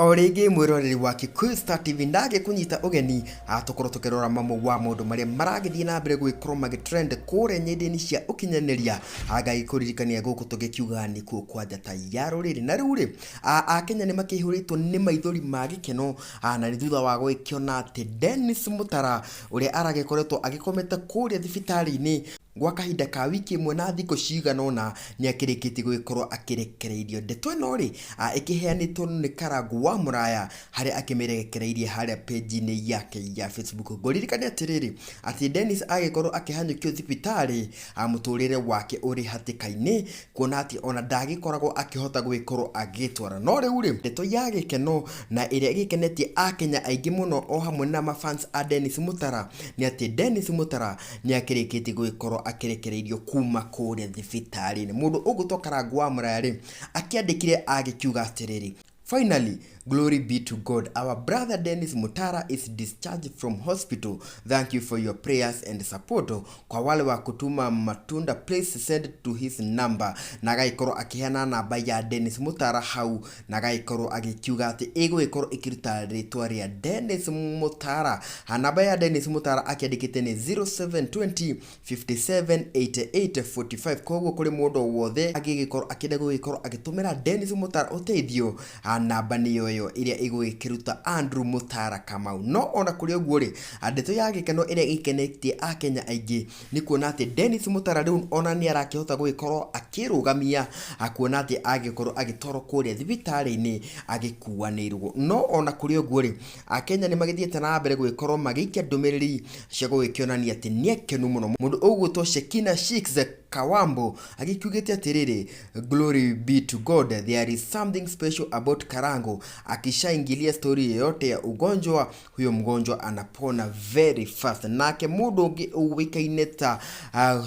Origi mwiroreri wa Gikeno Star TV ndage kunyita ugeni atokoro tukerora mamu wa mundu maria maragithie na mbere gwikorwo magitrend kure nyendeni cia ukinyaniria agagikuririkania guku tugikiuga ni kuo kwa njata ya ruriri na riu ri Akenya ni makihuritwo ni maithori ma Gikeno na ni thutha wa gwikiona ati Dennis Mutara uria aragikoretwo agikomete kuria thibitari-ini gwa kahinda ka wiki imwe na thiko ciganona ni akirikiti gwikorwo akirekereirio ndeto ino ri ikiheanitwo ni Karangũ wa Muraya hari akimirekereirie haria page-ini yake ya Facebook. Ngoririkania atiriri ati Dennis agikorwo akihanyukio thibitari muturire wake uri hatikaini kuona ati ona ndagikoragwo akihota gwikorwo agitwara no riu ri ndeto ya Gikeno na iria gikenetie Akenya aingi muno o hamwe na mafans a Dennis Mutara ni ati Dennis Mutara ni akirikiti gwikorwo akirekereirio kuma kuria thibitari-ini. Mundu uguto Karangũ wa Muraya ri akiandikire agikiuga atiriri, finally, glory be to God. Our brother Dennis Mutara is discharged from hospital. Thank you for your prayers and support. Kwa wale wa kutuma matunda, please send to his number. Nagaikoro akihana namba ya Dennis Mutara hau. Nagaikoro agikiuga ati ego ikoro ikiruta ritwa ria Dennis Mutara. Namba ya Dennis Mutara akiandikite ni 0720 57 88 45. Koguo kuri mundu wothe agigikoro akinde gugikoro agitumira Dennis Mutara uteithio namba niyo iria igwikiruta Andrew Mutara Kamau. No ona kuri oguo ri ndeto ya Gikeno iria gikenetie Akenya aingi ni kuona ati Dennis Mutara riu ona ni arakihota gwikorwo akirugamia akuona ati agikorwo agitoro kuria thibitari-ini agikuanirwo. No ona kuri oguo ri Akenya ni magithiete na mbere gwikorwo magikia ndumiriri cia gwikionania ati ni ekenu muno. Mundu ugutwo Shekina Shikze Kawambo agikiugite atiriri, glory be to God, there is something special about Karangũ. Akishaingilia story yote ya ugonjwa, huyo mgonjwa anapona very fast. Nake mundu ungi uwikaine ta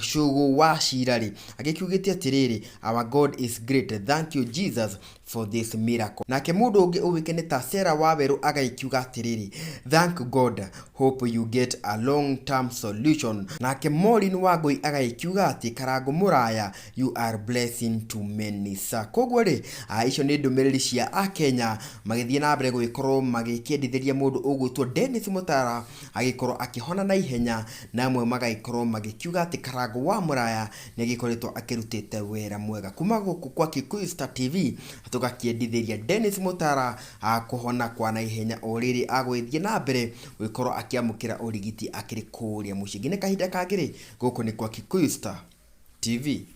Shugu wa Shirari agikiugite atiriri, our God is great, thank you Jesus for this miracle. Nake mundu ungi uwikaine ta Sarah Waweru agaikiuga atiriri, thank God, hope you get a long term solution. Nake Maureen Wangui agaikiuga ati Karangũ Muraya, you are blessing to many. Koguo ri icio ni ndumiriri cia Akenya magithie na mbere gwikorwo magikiendithĩria mundu ugutwo Dennis Mutara agikorwo akihona na ihenya, na amwe magaikorwo magikiuga ati Karangũ wa Muraya ni agikoretwo akirutite wera mwega. Kuma guku kwa Gikeno Star TV tugakiendithĩria Dennis Mutara kuhona kwa na ihenya o riri agwithie na mbere gwikorwo akiamukira urigiti akiri kuria mucingi. Ni kahinda kangiri guku ni kwa Gikeno Star TV.